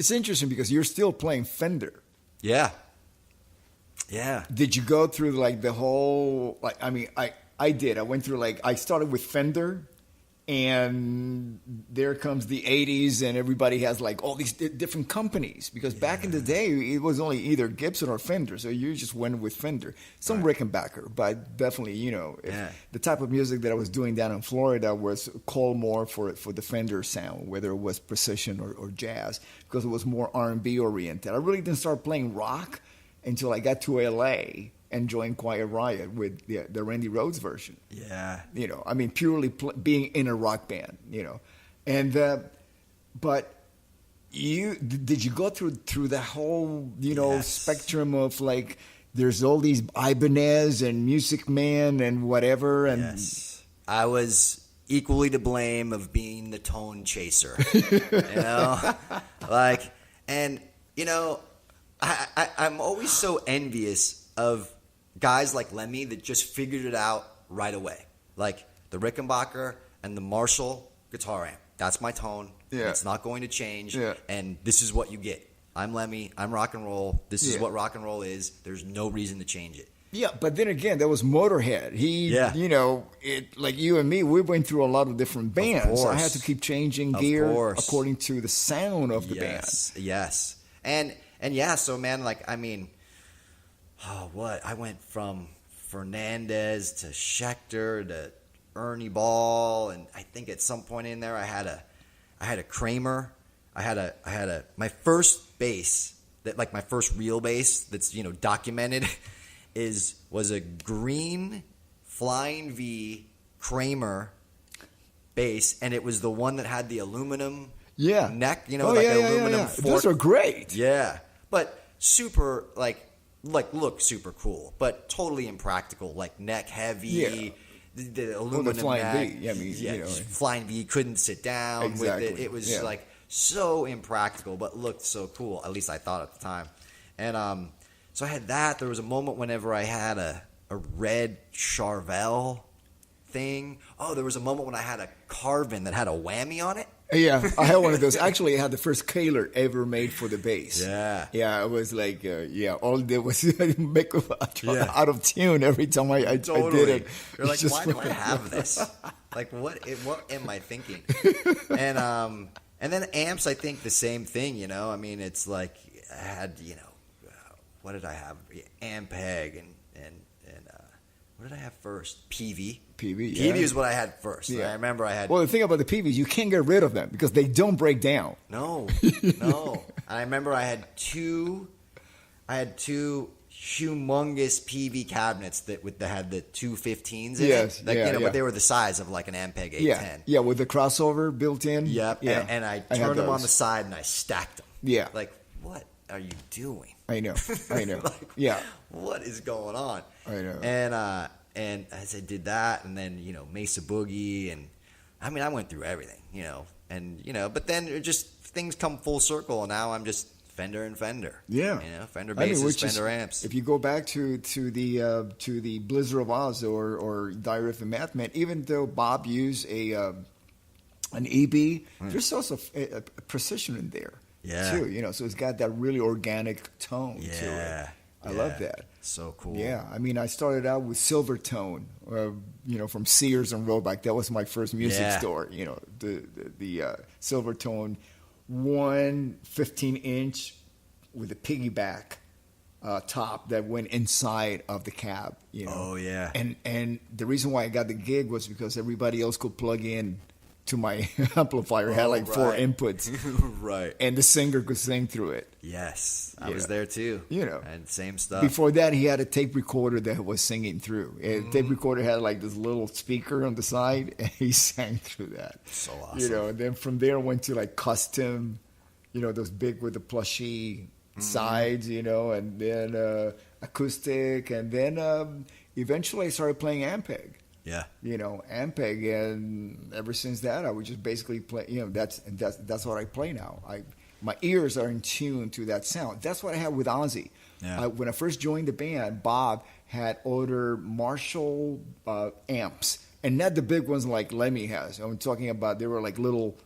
It's interesting because you're still playing Fender. Yeah. Yeah. Did you go through like the whole, like, I mean, I did. I went through like, I started with Fender, and there comes the 80s, and everybody has like all these different companies, because back in the day it was only either Gibson or Fender, so you just went with Fender. Some Rickenbacker, but definitely, you know, the type of music that I was doing down in Florida was called more for the Fender sound, whether it was precision or jazz, because it was more R&B oriented. I really didn't start playing rock until I got to LA and joined Quiet Riot with the Randy Rhoads version. Yeah. You know, I mean, purely being in a rock band, you know. And, but did you go through the whole, you know, spectrum of like, there's all these Ibanez and Music Man and whatever? And yes. I was equally to blame of being the tone chaser, you know? Like, and, you know, I'm always so envious of guys like Lemmy that just figured it out right away. Like the Rickenbacker and the Marshall guitar amp. That's my tone. Yeah. It's not going to change. Yeah. And this is what you get. I'm Lemmy. I'm rock and roll. This is what rock and roll is. There's no reason to change it. Yeah, but then again, that was Motorhead. You know, like you and me, we went through a lot of different bands. So I had to keep changing gear according to the sound of the band. Yes. And yeah, so man, like, I mean, I went from Fernandez to Schecter to Ernie Ball, and I think at some point in there I had a Kramer. I had my first bass, that like my first real bass that's, you know, documented was a green Flying V Kramer bass, and it was the one that had the aluminum neck, you know, aluminum fork. Those are great. Yeah. But super like look super cool, but totally impractical, like neck heavy. Yeah. The aluminum Flying neck. V. I mean, you know. Flying V, couldn't sit down with it. It was like so impractical, but looked so cool. At least I thought at the time. And so I had that. There was a moment whenever I had a red Charvel thing. Oh, there was a moment when I had a Carvin that had a whammy on it. Yeah, I had one of those. Actually, I had the first Kaler ever made for the bass. Yeah. Yeah, it was like, all I did was make it out of tune every time I did it. You're like, why do I have this? Like, what am I thinking? And then amps, I think the same thing, you know? I mean, it's like, I had, you know, what did I have? Ampeg and what did I have first? PV. PV is what I had first. Yeah. I remember I had... Well, the thing about the PVs, you can't get rid of them because they don't break down. No. I remember I had two humongous PV cabinets that had the 215s in it. Like, but they were the size of like an Ampeg 810. Yeah, with the crossover built in. Yep. Yeah. And I turned them on the side and I stacked them. Yeah. Like, what are you doing? I know. Like, what is going on? I know. And as I did that, and then, you know, Mesa Boogie, and I mean, I went through everything, you know, and, you know, but then it just things come full circle, and now I'm just Fender and Fender. Yeah. You know, Fender basses, Fender amps. If you go back to the Blizzard of Oz or Dire of the Madman, even though Bob used an EB, there's also a precision in there. Yeah. Too, you know, so it's got that really organic tone to it. I love that. So cool. Yeah, I mean, I started out with Silvertone, you know, from Sears and Roebuck. That was my first music store. You know, the Silvertone 115-inch with a piggyback top that went inside of the cab. You know. Oh yeah. And the reason why I got the gig was because everybody else could plug in to my amplifier. It had like 4 inputs. Right. And the singer could sing through it. Yes. I was there too. You know. And same stuff. Before that, he had a tape recorder that was singing through. The tape recorder had like this little speaker on the side, and he sang through that. So awesome. You know, and then from there went to like custom, you know, those big with the plushy sides, you know, and then acoustic, and then eventually I started playing Ampeg. Yeah. You know, Ampeg, and ever since that, I would just basically play. You know, that's what I play now. My ears are in tune to that sound. That's what I had with Ozzy. Yeah. When I first joined the band, Bob had ordered Marshall amps, and not the big ones like Lemmy has. I'm talking about they were like little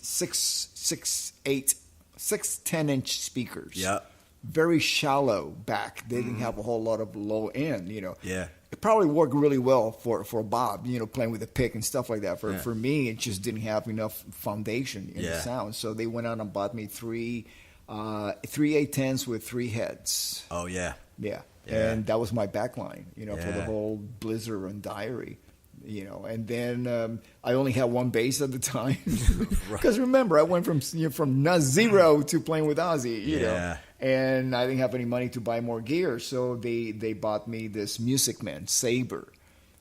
6 8 10-inch speakers. Yeah. Very shallow back. They didn't have a whole lot of low end, Yeah. It probably worked really well for Bob, playing with the pick and stuff like that. For me, it just didn't have enough foundation in the sound. So they went out and bought me three 810s with 3 heads. Oh, yeah. Yeah. Yeah. And that was my backline, for the whole Blizzard and Diary. And then I only had one bass at the time because remember I went from 0 to playing with Ozzy, Yeah. and I didn't have any money to buy more gear, so they bought me this Music Man Sabre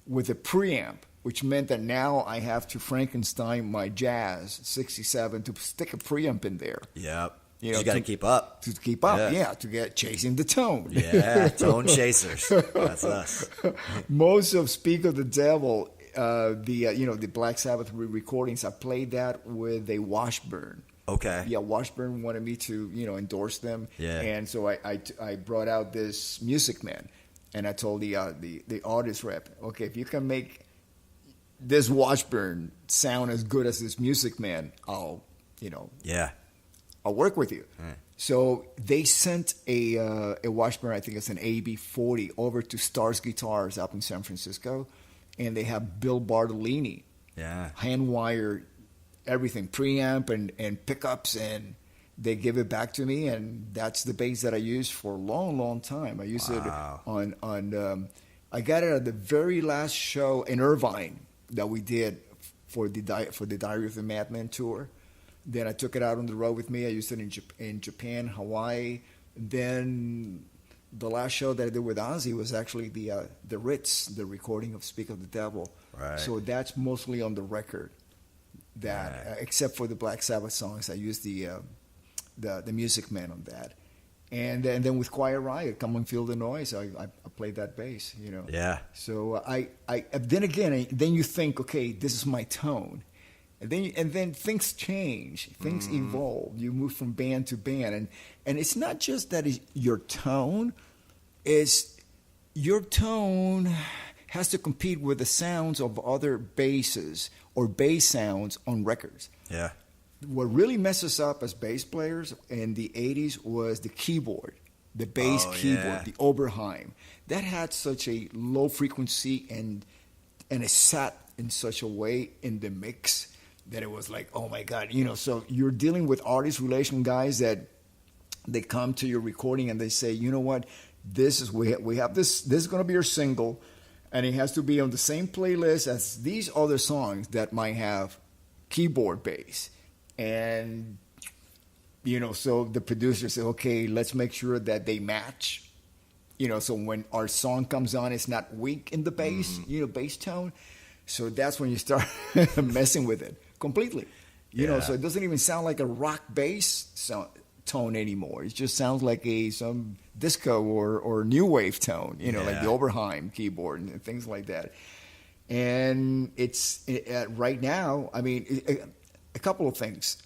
with a preamp, which meant that now I have to Frankenstein my Jazz 67 to stick a preamp in there. Yep. You got to keep up. To keep up, to get chasing the tone. Yeah, tone chasers. That's us. Most of Speak of the Devil, the Black Sabbath recordings, I played that with a Washburn. Okay. Yeah, Washburn wanted me to, endorse them. Yeah. And so I brought out this Music Man, and I told the artist rep, okay, if you can make this Washburn sound as good as this Music Man, I'll work with you. Right. So they sent a Washburn, I think it's an AB40, over to Stars Guitars up in San Francisco, and they have Bill Bartolini, hand wired everything, preamp and pickups, and they give it back to me, and that's the bass that I used for a long, long time. I used it on I got it at the very last show in Irvine that we did for the Diary of the Madman tour. Then I took it out on the road with me. I used it in Japan, Hawaii. Then the last show that I did with Ozzy was actually the Ritz, the recording of Speak of the Devil. Right. So that's mostly on the record. Except for the Black Sabbath songs, I used the Music Man on that. And then with Quiet Riot, Come and Feel the Noise, I played that bass. Yeah. So then you think, okay, this is my tone. And then things change, things evolve. You move from band to band, and it's not just that your tone has to compete with the sounds of other basses or bass sounds on records. Yeah. What really messes up as bass players in the 80s was the keyboard, the bass keyboard, the Oberheim. That had such a low frequency and it sat in such a way in the mix that it was like, oh my God, so you're dealing with artist relation guys that they come to your recording and they say, you know what, we have this is going to be your single, and it has to be on the same playlist as these other songs that might have keyboard bass. And, so the producer said, okay, let's make sure that they match, so when our song comes on, it's not weak in the bass, bass tone. So that's when you start messing with it completely, so it doesn't even sound like a rock bass tone anymore. It just sounds like some disco or new wave tone, like the Oberheim keyboard and things like that. And it's right now, I mean, a couple of things.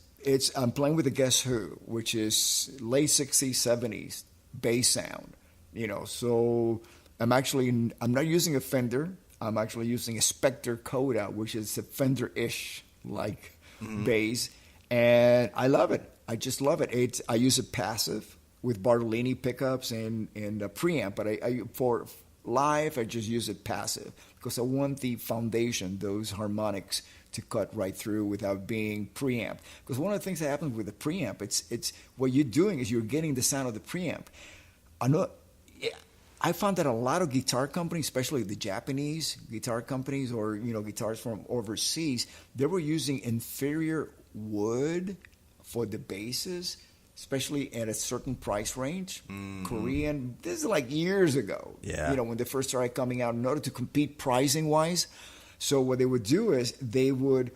I'm playing with the Guess Who, which is late 60s, 70s bass sound, so I'm not using a Fender. I'm actually using a Spectre Coda, which is a Fender-ish like bass, and I love it. I just love it. I use it passive with Bartolini pickups and a preamp, but I for live I just use it passive because I want the foundation, those harmonics, to cut right through without being preamp. Because one of the things that happens with the preamp, it's what you're doing is you're getting the sound of the preamp. I found that a lot of guitar companies, especially the Japanese guitar companies or guitars from overseas, they were using inferior wood for the basses, especially at a certain price range. Korean, this is like years ago. Yeah. When they first started coming out in order to compete pricing wise. So what they would do is they would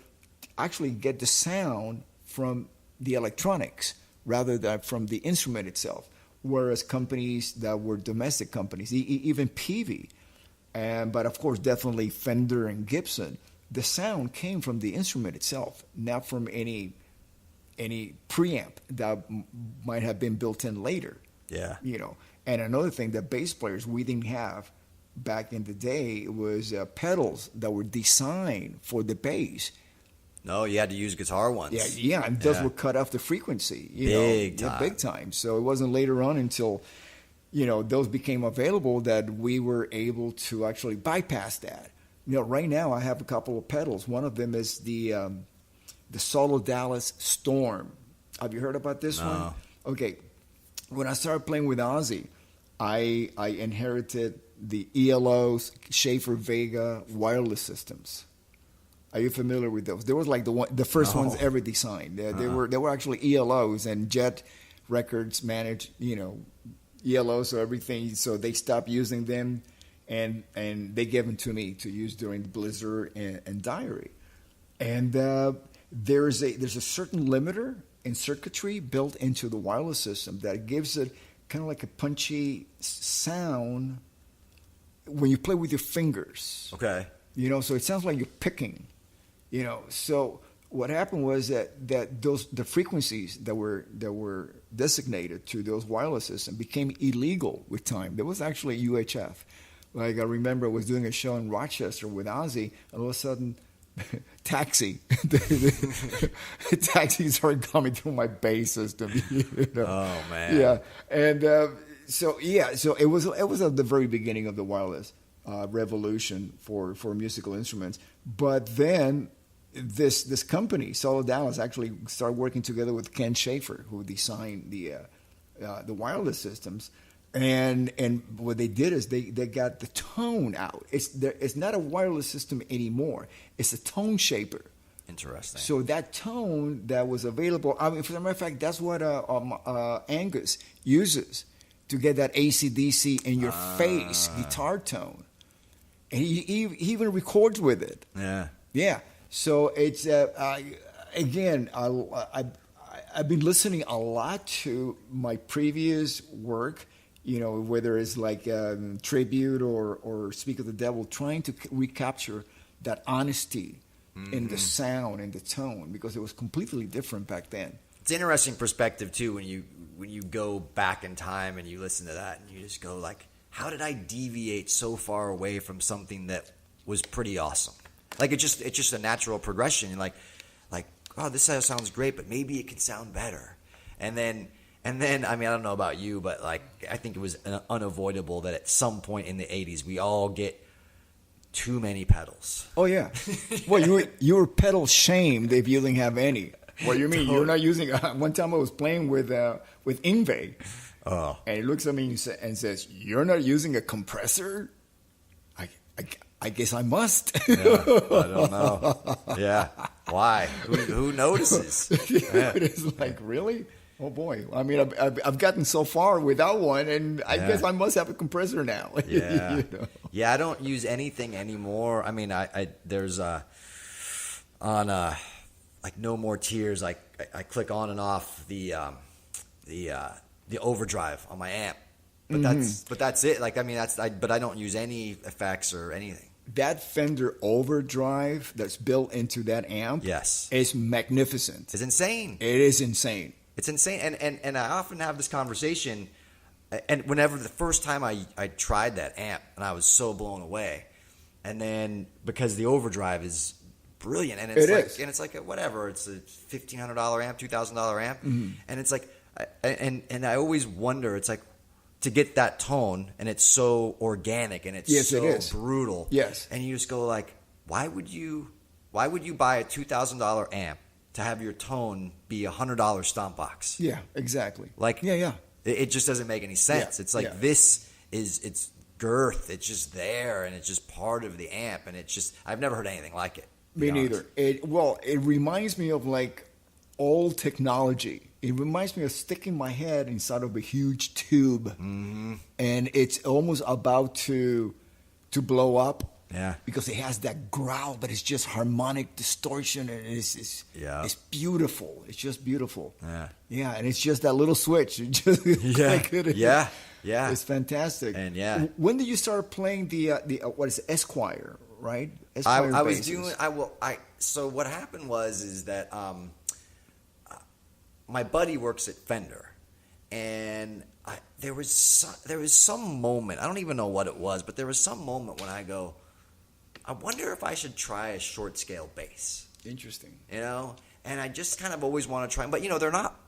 actually get the sound from the electronics rather than from the instrument itself. Whereas companies that were domestic companies, even Peavey, but of course definitely Fender and Gibson, the sound came from the instrument itself, not from any preamp that might have been built in later. Yeah. And another thing that bass players we didn't have back in the day was pedals that were designed for the bass. No, you had to use guitar ones. And those would cut off the frequency. Big time. Yeah, big time. So it wasn't later on until, those became available that we were able to actually bypass that. Right now I have a couple of pedals. One of them is the Solo Dallas Storm. Have you heard about this one? Okay. When I started playing with Ozzy, I inherited the ELO's Schaefer Vega wireless systems. Are you familiar with those? They were like the first ones ever designed. They were actually ELOs, and Jet Records managed ELOs, so everything. So they stopped using them, and they gave them to me to use during Blizzard and Diary. And there's a certain limiter in circuitry built into the wireless system that gives it kind of like a punchy sound when you play with your fingers. Okay. So it sounds like you're picking. So what happened was that the frequencies that were designated to those wireless systems became illegal with time. There was actually UHF. Like I remember I was doing a show in Rochester with Ozzy, and all of a sudden, Taxi started coming through my bass system. Oh man. Yeah, and so it was at the very beginning of the wireless revolution for musical instruments. But then this company, Solo Dallas, actually started working together with Ken Schaefer, who designed the wireless systems. And what they did is they got the tone out. It's not a wireless system anymore. It's a tone shaper. Interesting. So that tone that was available, I mean, for the matter of fact, that's what Angus uses to get that AC/DC in your face guitar tone. And he even records with it. Yeah. Yeah. So it's again, I've been listening a lot to my previous work. Whether it's like Tribute or Speak of the Devil, trying to recapture that honesty in the sound and the tone, because it was completely different back then. It's an interesting perspective too when you go back in time and you listen to that and you just go like, how did I deviate so far away from something that was pretty awesome? Like it's just a natural progression. Like oh, this sounds great, but maybe it could sound better. And then I mean, I don't know about you, but like I think it was unavoidable that at some point in the 80s we all get too many pedals. Oh yeah. Well, you were pedal shamed if you didn't have any. What do you mean? You're not using. One time I was playing with Ingve, and he looks at me and says, "You're not using a compressor." I guess I must. Yeah, I don't know. Yeah, why? Who notices? Yeah. It's like, really? Oh boy! I mean, I've gotten so far without one, and I guess I must have a compressor now. Yeah, yeah. I don't use anything anymore. I mean, I there's on like No More Tears. I click on and off the overdrive on my amp, but that's it. Like I mean, but I don't use any effects or anything. That Fender overdrive that's built into that amp, yes, is magnificent. It's insane. It is insane. It's insane, and I often have this conversation, and whenever the first time I tried that amp, and I was so blown away, and then because the overdrive is brilliant, and it's like whatever, it's a $1,500 amp, $2,000 amp, and it's like, and I always wonder, it's like to get that tone, and it's so organic, and it's so brutal, yes, and you just go like, why would you buy a $2,000 amp to have your tone be $100 stomp box? Yeah, exactly. Like, yeah. It just doesn't make any sense. It's like this is it's girth. It's just there, and it's just part of the amp, and it's just I've never heard anything like it. Me neither. It reminds me of like old technology. It reminds me of sticking my head inside of a huge tube, and it's almost about to blow up. Yeah, because it has that growl, but it's just harmonic distortion, and it's beautiful. It's just beautiful. Yeah, and it's just that little switch. It just yeah. It's fantastic. And when did you start playing the what is it, Esquire, right? Esquire I was doing. So what happened is that my buddy works at Fender, and there was some moment. I don't even know what it was, but there was some moment when I go, I wonder if I should try a short scale bass. Interesting. You know, and I just kind of always want to try. But you know, they're not